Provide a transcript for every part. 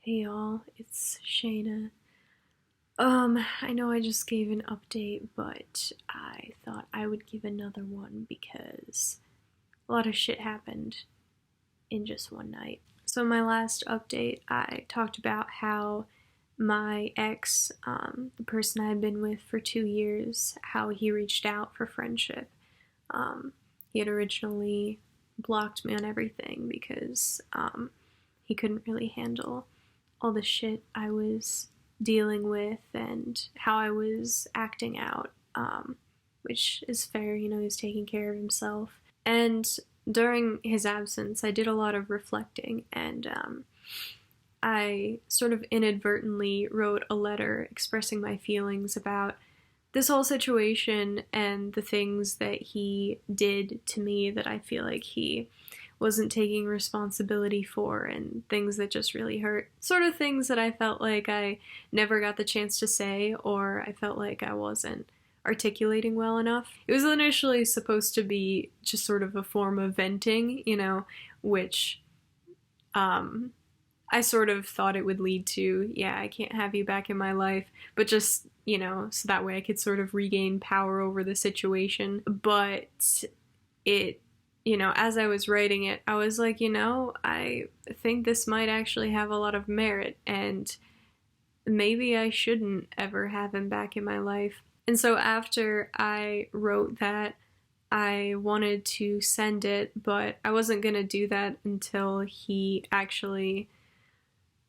Hey y'all, it's Shayna. I know I just gave an update, but I thought I would give another one because a lot of shit happened in just one night. So my last update, I talked about how my ex, the person I had been with for 2 years, how he reached out for friendship. He had originally blocked me on everything because he couldn't really handle all the shit I was dealing with and how I was acting out, which is fair, he's taking care of himself. And during his absence, I did a lot of reflecting, and I sort of inadvertently wrote a letter expressing my feelings about this whole situation and the things that he did to me that I feel like he wasn't taking responsibility for, and things that just really hurt. Sort of things that I felt like I never got the chance to say, or I felt like I wasn't articulating well enough. It was initially supposed to be just sort of a form of venting, which I sort of thought it would lead to, yeah, I can't have you back in my life, but just, so that way I could sort of regain power over the situation. But it, as I was writing it, I was like, I think this might actually have a lot of merit, and maybe I shouldn't ever have him back in my life. And so after I wrote that, I wanted to send it, but I wasn't going to do that until he actually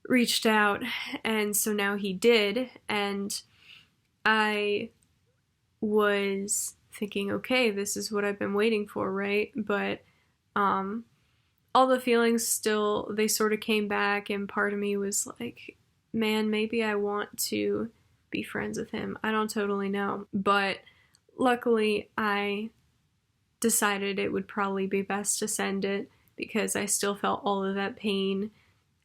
reached out, and so now he did, and I was thinking, okay, this is what I've been waiting for, right? But all the feelings still, they sort of came back, and part of me was like, man, maybe I want to be friends with him. I don't totally know. But luckily, I decided it would probably be best to send it because I still felt all of that pain,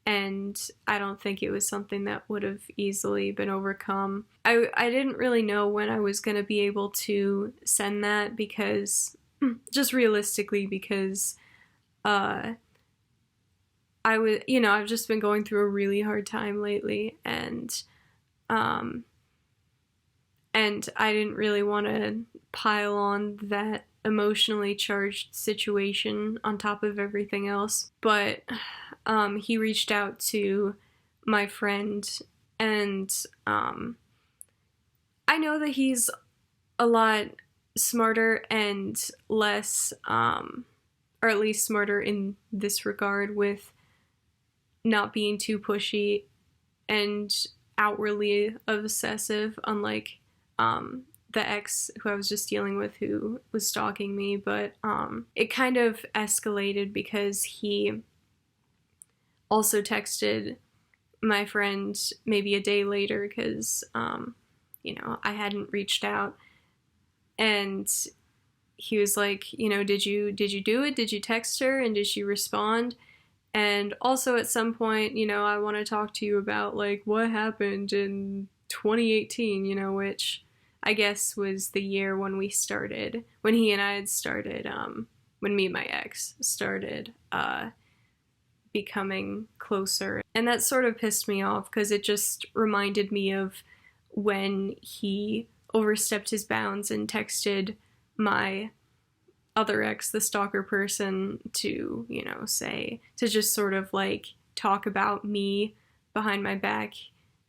and I don't think it was something that would have easily been overcome. I didn't really know when I was going to be able to send that because, just realistically, because I was, I've just been going through a really hard time lately, and I didn't really want to pile on that emotionally charged situation on top of everything else. But he reached out to my friend, and I know that he's a lot smarter and less, or at least smarter in this regard, with not being too pushy and outwardly obsessive, unlike the ex who I was just dealing with who was stalking me. But it kind of escalated because he also texted my friend maybe a day later because, I hadn't reached out, and he was like, did you do it? Did you text her? And did she respond? And also at some point, I want to talk to you about like what happened in 2018, which I guess was the year when we started, when he and I had started, when me and my ex started becoming closer. And that sort of pissed me off because it just reminded me of when he overstepped his bounds and texted my other ex, the stalker person, to, say, to just sort of like talk about me behind my back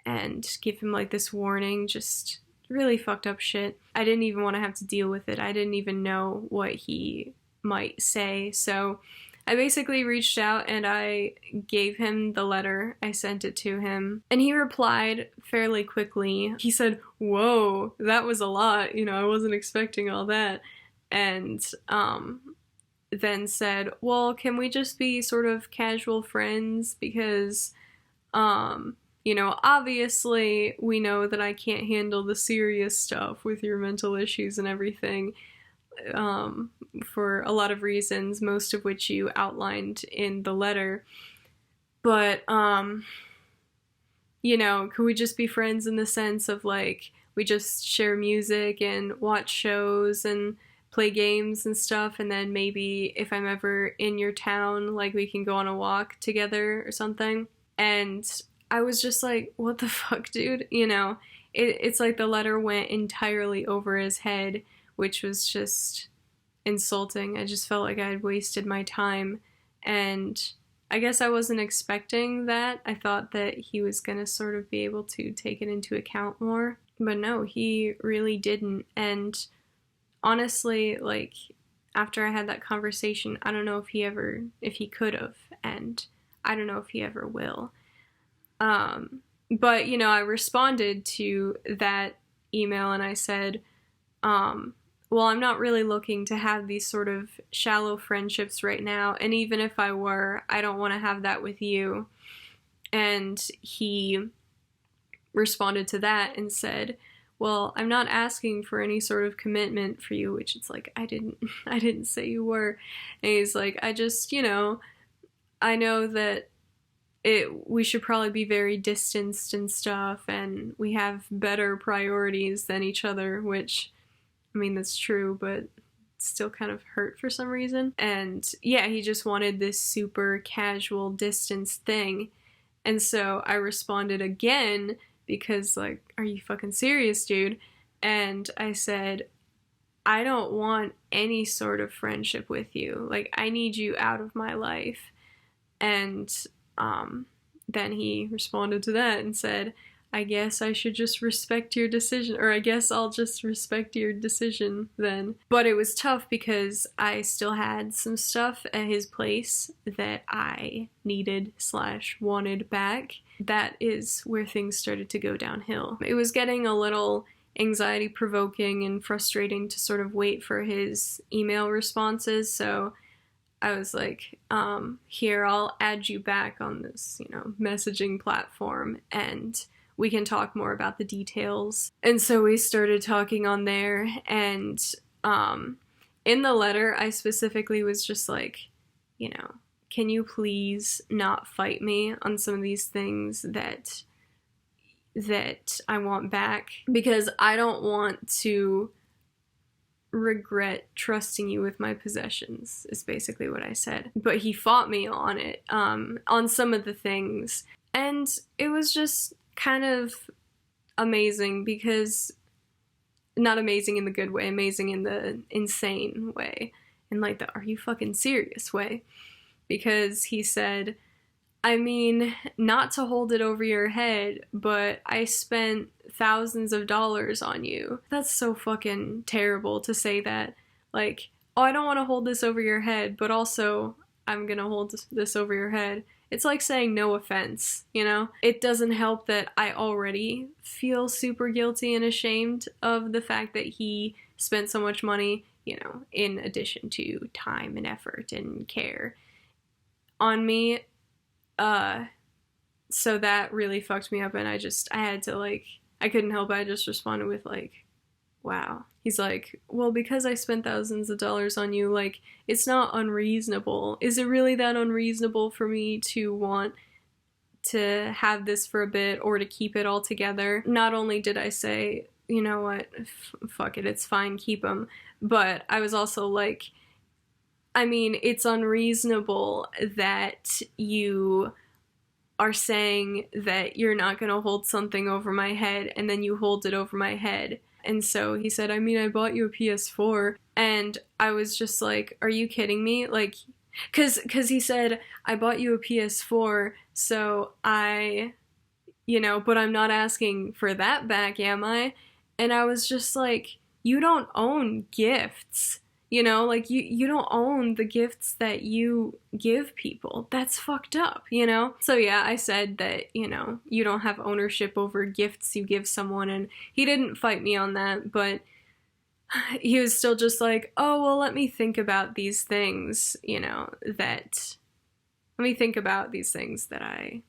and give him like this warning, just really fucked up shit. I didn't even want to have to deal with it. I didn't even know what he might say. So I basically reached out and I gave him the letter. I sent it to him, and he replied fairly quickly. He said, "Whoa, that was a lot. I wasn't expecting all that." And then said, "Well, can we just be sort of casual friends? Because, obviously we know that I can't handle the serious stuff with your mental issues and everything, for a lot of reasons, most of which you outlined in the letter. But, could we just be friends in the sense of like, we just share music and watch shows and play games and stuff, and then maybe if I'm ever in your town, like we can go on a walk together or something?" And I was just like, what the fuck, dude? You know, it's like the letter went entirely over his head, which was just insulting. I just felt like I had wasted my time. And I guess I wasn't expecting that. I thought that he was going to sort of be able to take it into account more. But no, he really didn't. And honestly, like, after I had that conversation, I don't know if he could have, and I don't know if he ever will. But, you know, I responded to that email and I said, well, I'm not really looking to have these sort of shallow friendships right now, and even if I were, I don't want to have that with you. And he responded to that and said, well, I'm not asking for any sort of commitment for you, which it's like, I didn't say you were. And he's like, I just, you know, I know that we should probably be very distanced and stuff, and we have better priorities than each other, which, I mean, that's true, but still kind of hurt for some reason. And yeah, he just wanted this super casual distance thing. And so I responded again because, like, are you fucking serious, dude? And I said, I don't want any sort of friendship with you. Like, I need you out of my life. And then he responded to that and said, I guess I should just respect your decision, or I guess I'll just respect your decision then. But it was tough because I still had some stuff at his place that I needed / wanted back. That is where things started to go downhill. It was getting a little anxiety provoking and frustrating to sort of wait for his email responses, so I was like, here, I'll add you back on this, you know, messaging platform, and we can talk more about the details. And so we started talking on there, and in the letter, I specifically was just like, you know, can you please not fight me on some of these things that I want back? Because I don't want to regret trusting you with my possessions, is basically what I said. But he fought me on it, on some of the things. And it was just kind of amazing because, not amazing in the good way, amazing in the insane way, in like the are you fucking serious way. Because he said, I mean, not to hold it over your head, but I spent thousands of dollars on you. That's so fucking terrible to say that. Like, oh, I don't want to hold this over your head, but also I'm gonna hold this over your head. It's like saying no offense, you know? It doesn't help that I already feel super guilty and ashamed of the fact that he spent so much money, you know, in addition to time and effort and care on me. So that really fucked me up, and I had to, like, I couldn't help it. I just responded with, like, wow. He's like, well, because I spent thousands of dollars on you, like, it's not unreasonable. Is it really that unreasonable for me to want to have this for a bit or to keep it all together? Not only did I say, you know what, fuck it, it's fine, keep them, but I was also like, I mean, it's unreasonable that you are saying that you're not going to hold something over my head and then you hold it over my head. And so he said, I mean, I bought you a PS4. And I was just like, are you kidding me? Like, cause he said, I bought you a PS4, so but I'm not asking for that back, am I? And I was just like, you don't own gifts. You know, like, you don't own the gifts that you give people. That's fucked up, you know? So yeah, I said that, you know, you don't have ownership over gifts you give someone, and he didn't fight me on that, but he was still just like, oh, well, let me think about these things, let me think about these things that I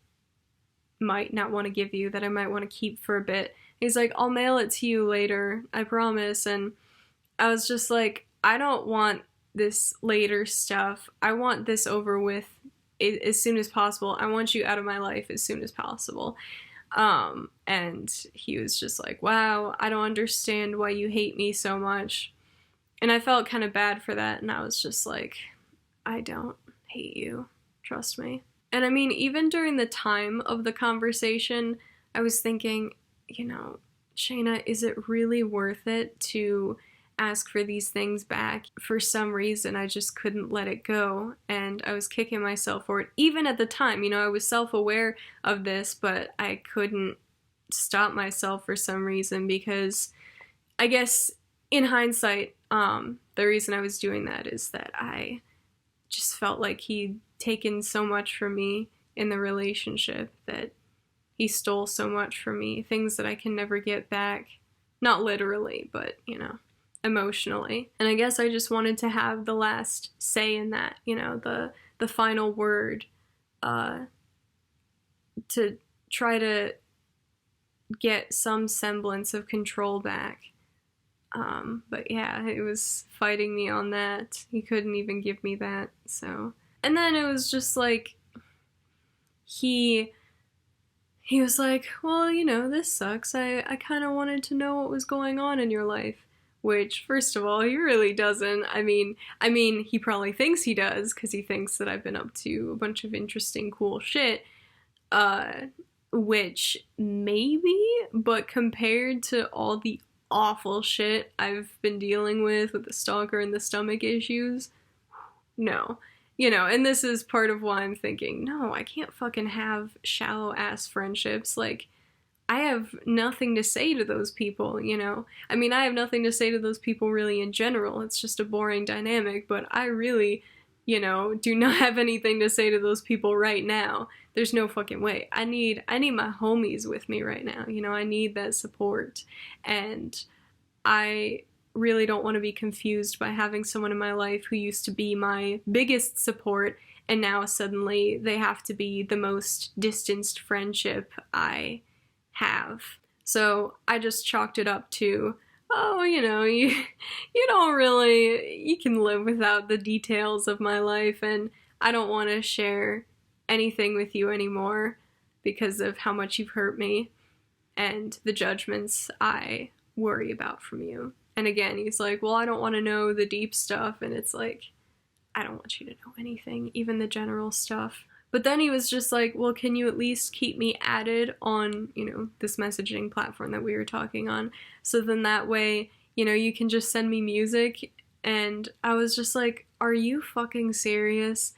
might not want to give you, that I might want to keep for a bit. He's like, I'll mail it to you later, I promise. And I was just like, I don't want this later stuff. I want this over with as soon as possible. I want you out of my life as soon as possible. And he was just like, wow, I don't understand why you hate me so much. And I felt kind of bad for that. And I was just like, I don't hate you. Trust me. And I mean, even during the time of the conversation, I was thinking, Shayna, is it really worth it to ask for these things back? For some reason, I just couldn't let it go, and I was kicking myself for it. Even at the time, I was self-aware of this, but I couldn't stop myself for some reason, because I guess in hindsight, the reason I was doing that is that I just felt like he'd taken so much from me in the relationship, that he stole so much from me, things that I can never get back. Not literally, but, emotionally. And I guess I just wanted to have the last say in that, the final word, to try to get some semblance of control back. But yeah, it was fighting me on that. He couldn't even give me that, so. And then it was just like, he was like, well, this sucks. I kind of wanted to know what was going on in your life. Which, first of all, he really doesn't. I mean, he probably thinks he does, because he thinks that I've been up to a bunch of interesting, cool shit. Which, maybe, but compared to all the awful shit I've been dealing with the stalker and the stomach issues, no. And this is part of why I'm thinking, no, I can't fucking have shallow-ass friendships. Like, I have nothing to say to those people, I mean, I have nothing to say to those people really in general. It's just a boring dynamic, but I really, do not have anything to say to those people right now. There's no fucking way. I need my homies with me right now, I need that support. And I really don't want to be confused by having someone in my life who used to be my biggest support, and now suddenly they have to be the most distanced friendship I have. So I just chalked it up to, oh, you don't really, you can live without the details of my life, and I don't want to share anything with you anymore because of how much you've hurt me and the judgments I worry about from you. And again, he's like, well, I don't want to know the deep stuff, and it's like, I don't want you to know anything, even the general stuff. But then he was just like, well, can you at least keep me added on, this messaging platform that we were talking on? So then that way, you can just send me music. And I was just like, are you fucking serious?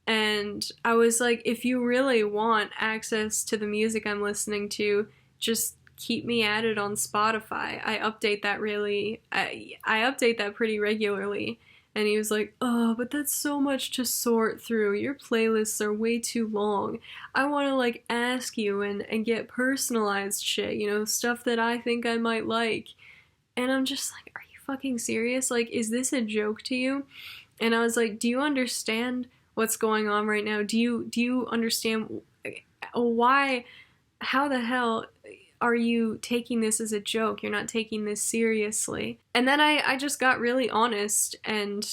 And I was like, if you really want access to the music I'm listening to, just keep me added on Spotify. I update that pretty regularly. And he was like, oh, but that's so much to sort through. Your playlists are way too long. I want to, ask you and get personalized shit, stuff that I think I might like. And I'm just like, are you fucking serious? Is this a joke to you? And I was like, do you understand what's going on right now? Do you understand why, how the hell are you taking this as a joke? You're not taking this seriously. And then I just got really honest, and,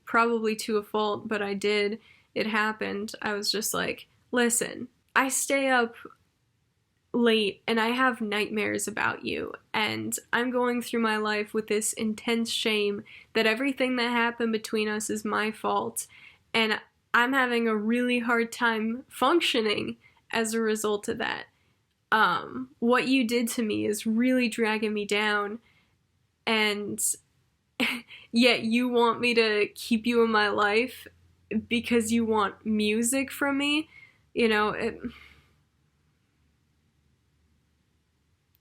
probably to a fault, but I did. It happened. I was just like, listen, I stay up late and I have nightmares about you, and I'm going through my life with this intense shame that everything that happened between us is my fault, and I'm having a really hard time functioning as a result of that. What you did to me is really dragging me down, and yet you want me to keep you in my life because you want music from me,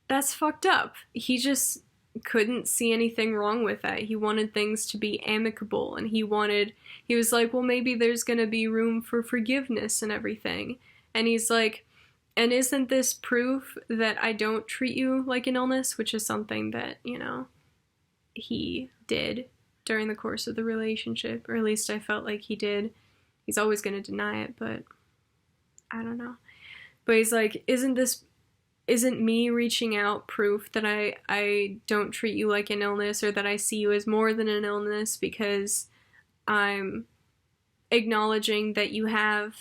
that's fucked up. He just couldn't see anything wrong with that. He wanted things to be amicable, and he was like, well, maybe there's gonna be room for forgiveness and everything. And he's like, and isn't this proof that I don't treat you like an illness? Which is something that, he did during the course of the relationship, or at least I felt like he did. He's always going to deny it, but I don't know. But he's like, isn't me reaching out proof that I don't treat you like an illness, or that I see you as more than an illness, because I'm acknowledging that you have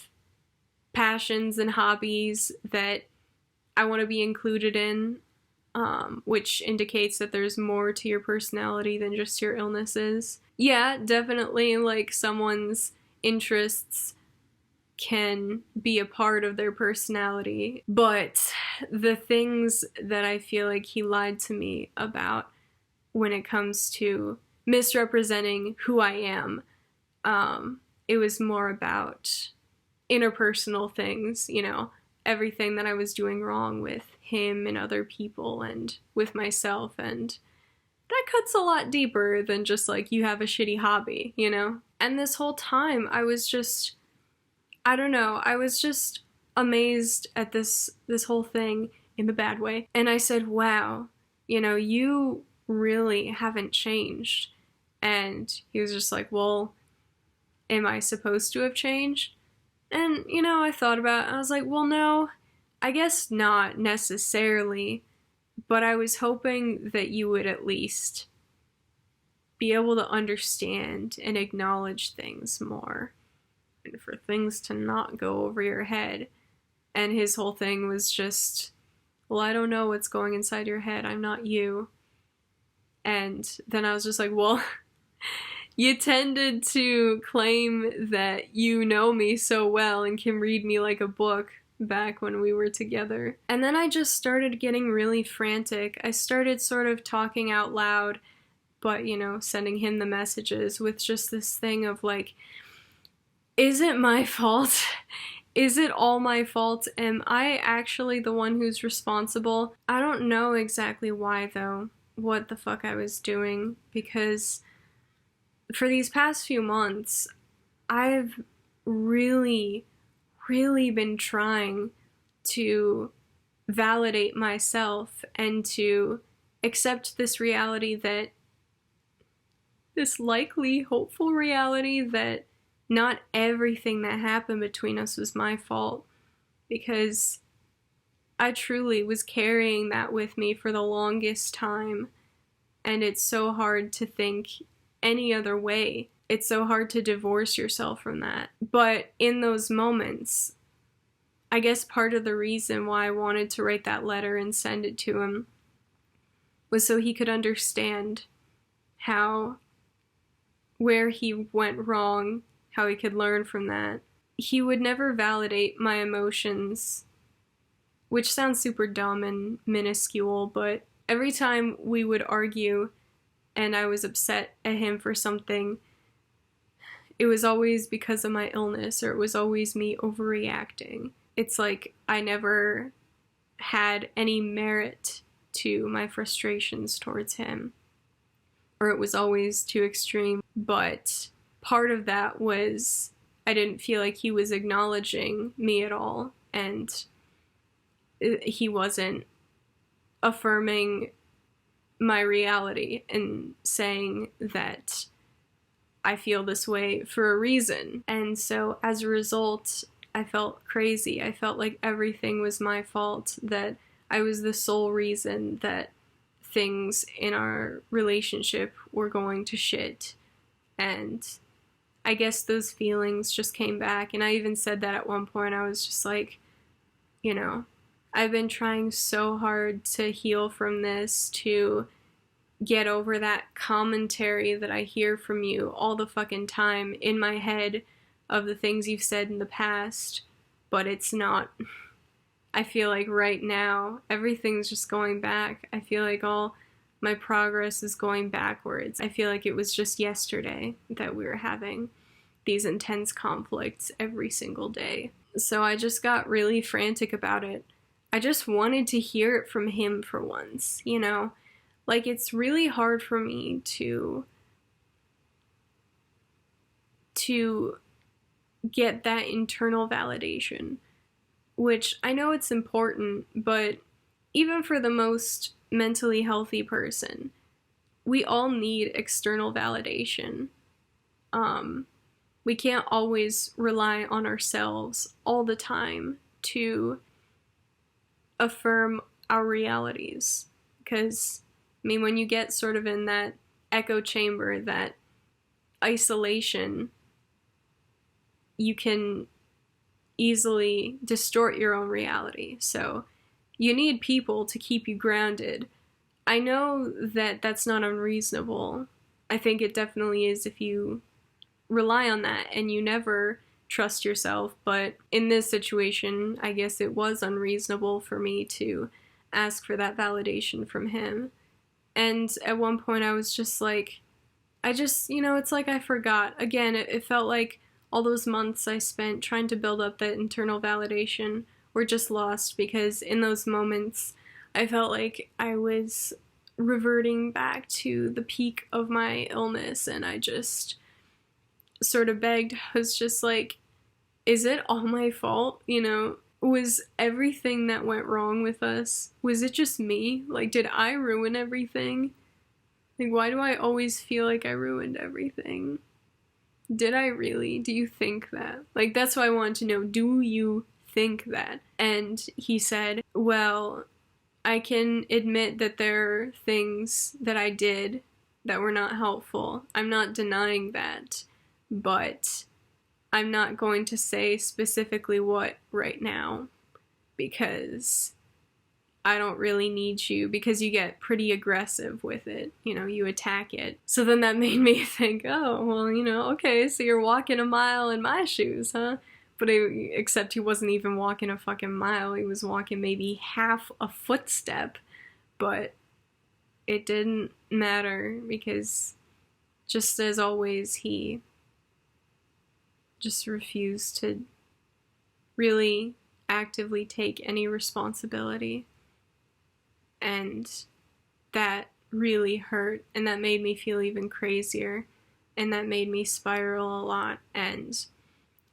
passions and hobbies that I want to be included in, which indicates that there's more to your personality than just your illnesses. Yeah, definitely, someone's interests can be a part of their personality. But the things that I feel like he lied to me about when it comes to misrepresenting who I am, it was more about interpersonal things, you know, everything that I was doing wrong with him and other people and with myself. And that cuts a lot deeper than just like, you have a shitty hobby, you know? And this whole time I was just, I don't know, I was just amazed at this whole thing in the bad way. And I said, wow, you know, you really haven't changed. And he was just like, well, am I supposed to have changed? And, you know, I thought about it. I was like, well, no, I guess not necessarily, but I was hoping that you would at least be able to understand and acknowledge things more, and for things to not go over your head. And his whole thing was just, well, I don't know what's going inside your head. I'm not you. And then I was just like, well, you tended to claim that you know me so well and can read me like a book back when we were together. And then I just started getting really frantic. I started sort of talking out loud, but, you know, sending him the messages with just this thing of like, is it my fault? Is it all my fault? Am I actually the one who's responsible? I don't know exactly why, though, what the fuck I was doing, because for these past few months, I've really been trying to validate myself and to accept this reality, that this likely hopeful reality that not everything that happened between us was my fault, because I truly was carrying that with me for the longest time, and it's so hard to think any other way. It's so hard to divorce yourself from that. But in those moments, I guess part of the reason why I wanted to write that letter and send it to him was so he could understand where he went wrong, how he could learn from that. He would never validate my emotions, which sounds super dumb and minuscule, but every time we would argue and I was upset at him for something, it was always because of my illness, or it was always me overreacting. It's like I never had any merit to my frustrations towards him, or it was always too extreme. But part of that was I didn't feel like he was acknowledging me at all, and he wasn't affirming my reality and saying that I feel this way for a reason. And so as a result, I felt crazy. I felt like everything was my fault, that I was the sole reason that things in our relationship were going to shit. And I guess those feelings just came back. And I even said that at one point. I was just like, you know, I've been trying so hard to heal from this, to get over that commentary that I hear from you all the fucking time in my head of the things you've said in the past, but it's not. I feel like right now, everything's just going back. I feel like all my progress is going backwards. I feel like it was just yesterday that we were having these intense conflicts every single day. So I just got really frantic about it. I just wanted to hear it from him for once, you know? Like, it's really hard for me to get that internal validation, which I know it's important, but even for the most mentally healthy person, we all need external validation. We can't always rely on ourselves all the time to affirm our realities, because I mean, when you get sort of in that echo chamber, that isolation, you can easily distort your own reality. So you need people to keep you grounded. I know that that's not unreasonable. I think it definitely is if you rely on that and you never trust yourself. But in this situation, I guess it was unreasonable for me to ask for that validation from him. And at one point I was just like, it's like I forgot. Again, it felt like all those months I spent trying to build up that internal validation were just lost, because in those moments I felt like I was reverting back to the peak of my illness, and I just sort of begged. I was just like, is it all my fault? Was everything that went wrong with us, was it just me? Like, did I ruin everything? Like, why do I always feel like I ruined everything? Did I really? Do you think that? Like, that's what I wanted to know. Do you think that? And he said, well, I can admit that there are things that I did that were not helpful. I'm not denying that, but I'm not going to say specifically what right now, because I don't really need you, because you get pretty aggressive with it. You attack it. So then that made me think, oh, well, okay, so you're walking a mile in my shoes, huh? But except he wasn't even walking a fucking mile. He was walking maybe half a footstep. But it didn't matter, because just as always, he just refused to really actively take any responsibility. And that really hurt, and that made me feel even crazier, and that made me spiral a lot, and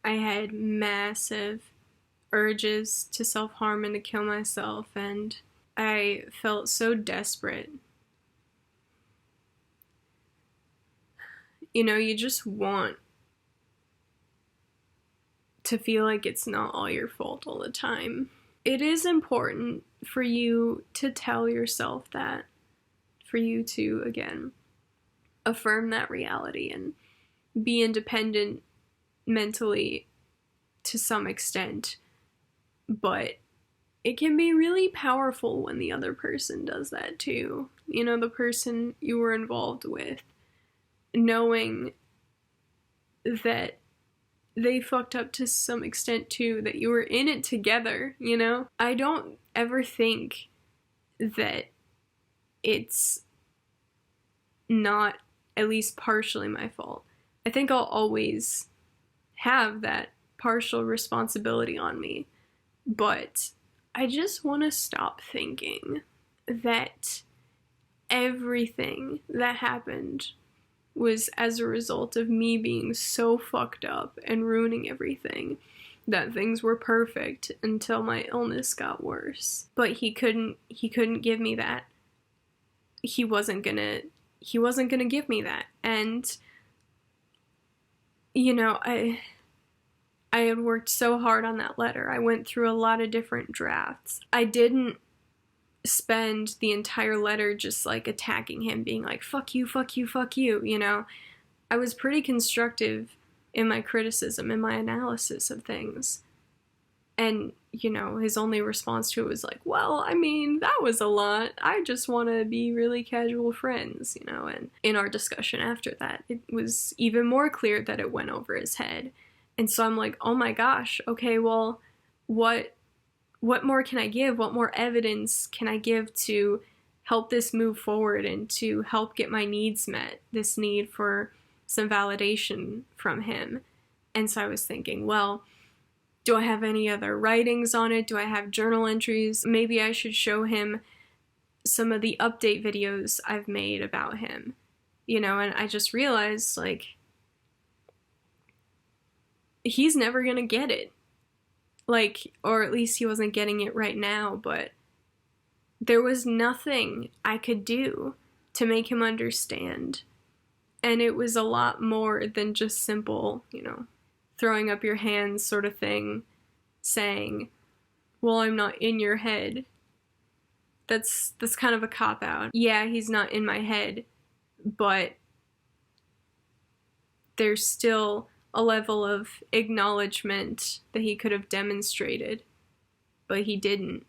I had massive urges to self-harm and to kill myself, and I felt so desperate. You just want to feel like it's not all your fault all the time. It is important for you to tell yourself that, for you to, again, affirm that reality and be independent mentally to some extent, but it can be really powerful when the other person does that too. The person you were involved with, knowing that they fucked up to some extent too, that you were in it together, I don't ever think that it's not at least partially my fault. I think I'll always have that partial responsibility on me, but I just want to stop thinking that everything that happened was as a result of me being so fucked up and ruining everything, that things were perfect until my illness got worse. But he couldn't give me that. He wasn't gonna give me that. And I had worked so hard on that letter. I went through a lot of different drafts. I didn't spend the entire letter just like attacking him, being like, fuck you, fuck you, fuck you, I was pretty constructive in my criticism and my analysis of things. And, his only response to it was like, well, that was a lot. I just want to be really casual friends, and in our discussion after that, it was even more clear that it went over his head. And so I'm like, oh my gosh, okay, well, what more can I give? What more evidence can I give to help this move forward and to help get my needs met, this need for some validation from him? And so I was thinking, well, do I have any other writings on it? Do I have journal entries? Maybe I should show him some of the update videos I've made about him, and I just realized, like, he's never gonna get it. Like, or at least he wasn't getting it right now, but there was nothing I could do to make him understand. And it was a lot more than just simple, throwing up your hands sort of thing, saying, well, I'm not in your head. That's kind of a cop-out. Yeah, he's not in my head, but there's still a level of acknowledgement that he could have demonstrated, but he didn't.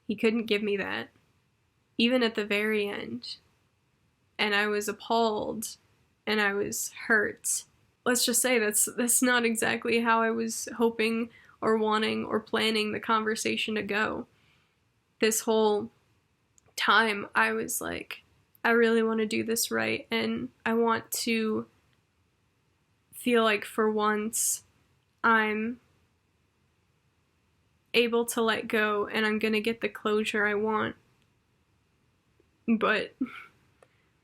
He couldn't give me that, even at the very end. And I was appalled, and I was hurt, let's just say that's not exactly how I was hoping or wanting or planning the conversation to go. This whole time I was like, I really want to do this right, and I want to feel like for once I'm able to let go and I'm gonna get the closure I want. But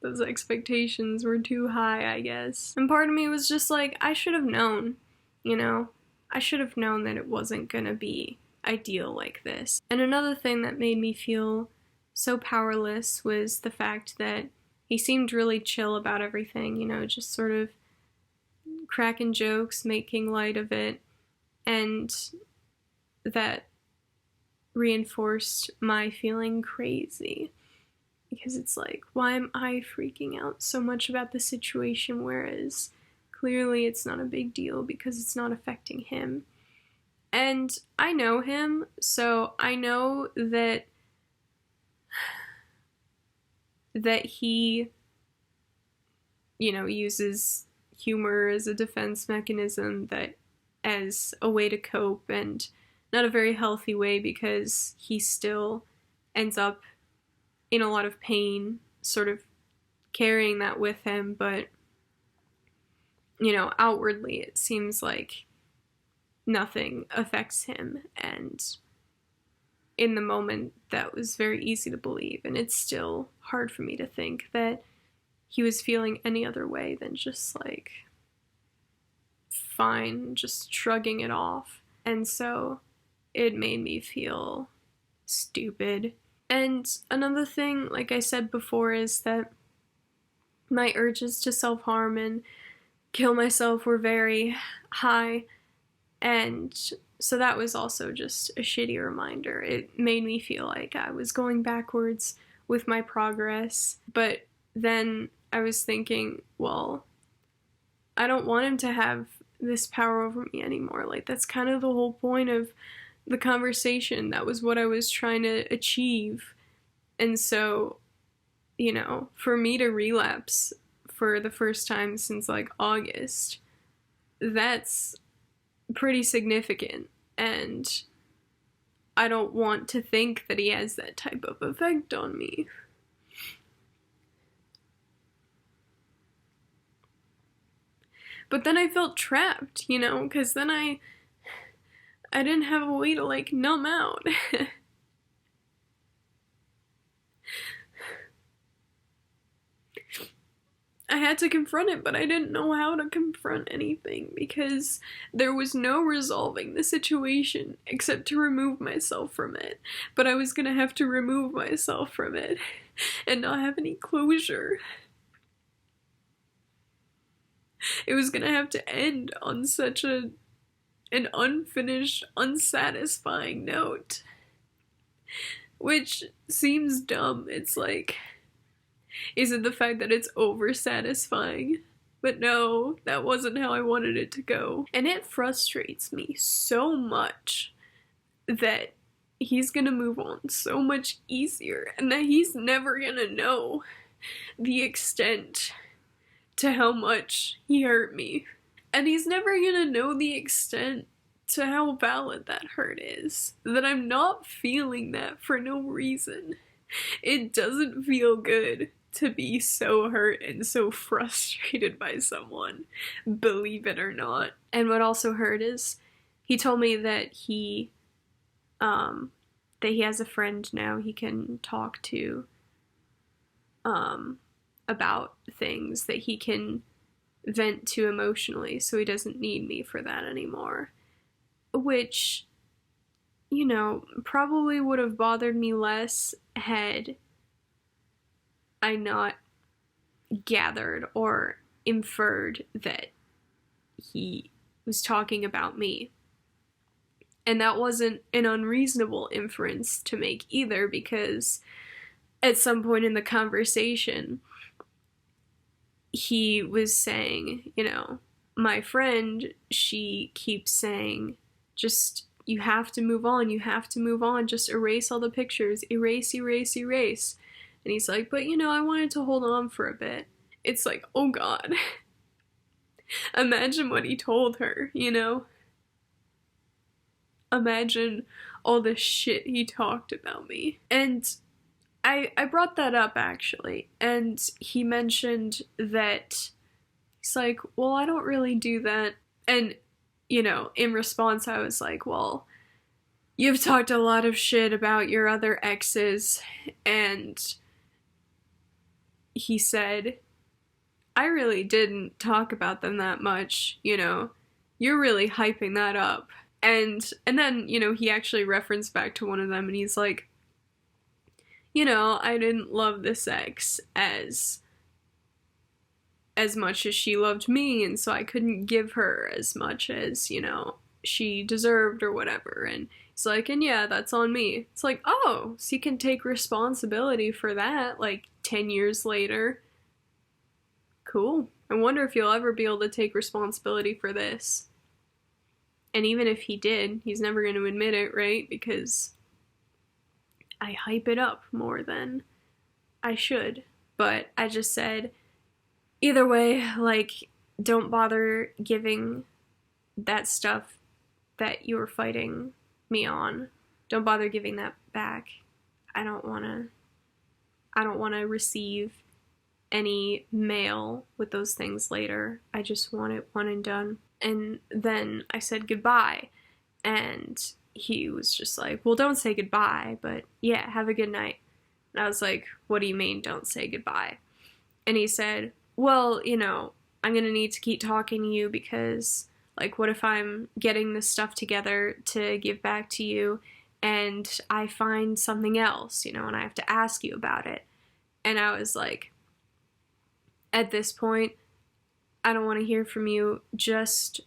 those expectations were too high, I guess. And part of me was just like, I should have known, you know? I should have known that it wasn't gonna be ideal like this. And another thing that made me feel so powerless was the fact that he seemed really chill about everything, you know, just sort of cracking jokes, making light of it, and that reinforced my feeling crazy. Because it's like, why am I freaking out so much about the situation, whereas clearly it's not a big deal because it's not affecting him. And I know him, so I know that he, you know, uses humor as a defense mechanism, that as a way to cope, and not a very healthy way, because he still ends up in a lot of pain, sort of carrying that with him. But, you know, outwardly it seems like nothing affects him, and in the moment that was very easy to believe, and it's still hard for me to think that he was feeling any other way than just like fine, just shrugging it off. And so it made me feel stupid. And another thing, like I said before, is that my urges to self-harm and kill myself were very high, and so that was also just a shitty reminder. It made me feel like I was going backwards with my progress. But then I was thinking, well, I don't want him to have this power over me anymore. Like, that's kind of the whole point of the conversation. That was what I was trying to achieve. And so, you know, for me to relapse for the first time since like August, that's pretty significant. And I don't want to think that he has that type of effect on me. But then I felt trapped, you know, because then I didn't have a way to like numb out. I had to confront it, but I didn't know how to confront anything, because there was no resolving the situation except to remove myself from it. But I was gonna have to remove myself from it and not have any closure. It was gonna have to end on such an unfinished, unsatisfying note. Which seems dumb. It's like, is it the fact that it's over-satisfying? But no, that wasn't how I wanted it to go. And it frustrates me so much that he's gonna move on so much easier, and that he's never gonna know the extent to how much he hurt me. And he's never gonna know the extent to how valid that hurt is. That I'm not feeling that for no reason. It doesn't feel good to be so hurt and so frustrated by someone, believe it or not. And what also hurt is, he told me that he has a friend now he can talk to about things, that he can vent to emotionally, so he doesn't need me for that anymore. Which, you know, probably would have bothered me less had I not gathered or inferred that he was talking about me. And that wasn't an unreasonable inference to make either, because at some point in the conversation, he was saying, you know, my friend, she keeps saying, just, you have to move on, you have to move on, just erase all the pictures, erase, erase, erase. And he's like, but you know, I wanted to hold on for a bit. It's like, oh God. Imagine what he told her, you know? Imagine all the shit he talked about me. And I brought that up actually, and he mentioned that he's like, well, I don't really do that. And, you know, in response, I was like, well, you've talked a lot of shit about your other exes. And he said, I really didn't talk about them that much, you know, you're really hyping that up. And then, you know, he actually referenced back to one of them and he's like, you know, I didn't love this ex as much as she loved me, and so I couldn't give her as much as, you know, she deserved or whatever. And he's like, and yeah, that's on me. It's like, oh, so you can take responsibility for that, like 10 years later. Cool. I wonder if you'll ever be able to take responsibility for this. And even if he did, he's never going to admit it, right? Because I hype it up more than I should. But I just said, either way, like, don't bother giving that stuff that you were fighting me on. Don't bother giving that back. I don't want to receive any mail with those things later. I just want it one and done. And then I said goodbye, and he was just like, well, don't say goodbye, but yeah, have a good night. And I was like, what do you mean, don't say goodbye? And he said, well, you know, I'm gonna need to keep talking to you because, like, what if I'm getting this stuff together to give back to you and I find something else, you know, and I have to ask you about it? And I was like, at this point, I don't want to hear from you. Just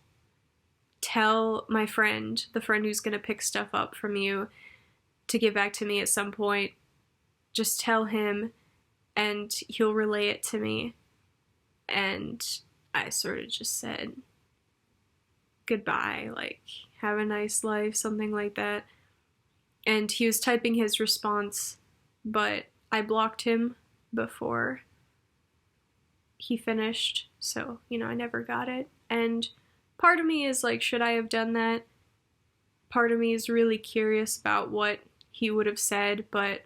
tell my friend, the friend who's going to pick stuff up from you to give back to me at some point. Just tell him and he'll relay it to me. And I sort of just said goodbye, like, have a nice life, something like that. And he was typing his response, but I blocked him before he finished, so, you know, I never got it. And part of me is like, should I have done that? Part of me is really curious about what he would have said, but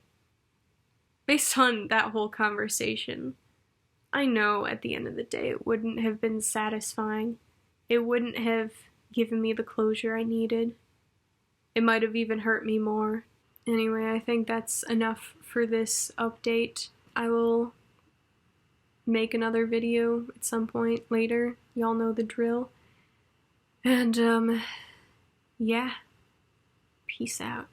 based on that whole conversation, I know at the end of the day it wouldn't have been satisfying. It wouldn't have given me the closure I needed. It might have even hurt me more. Anyway, I think that's enough for this update. I will make another video at some point later. Y'all know the drill. And, yeah. Peace out.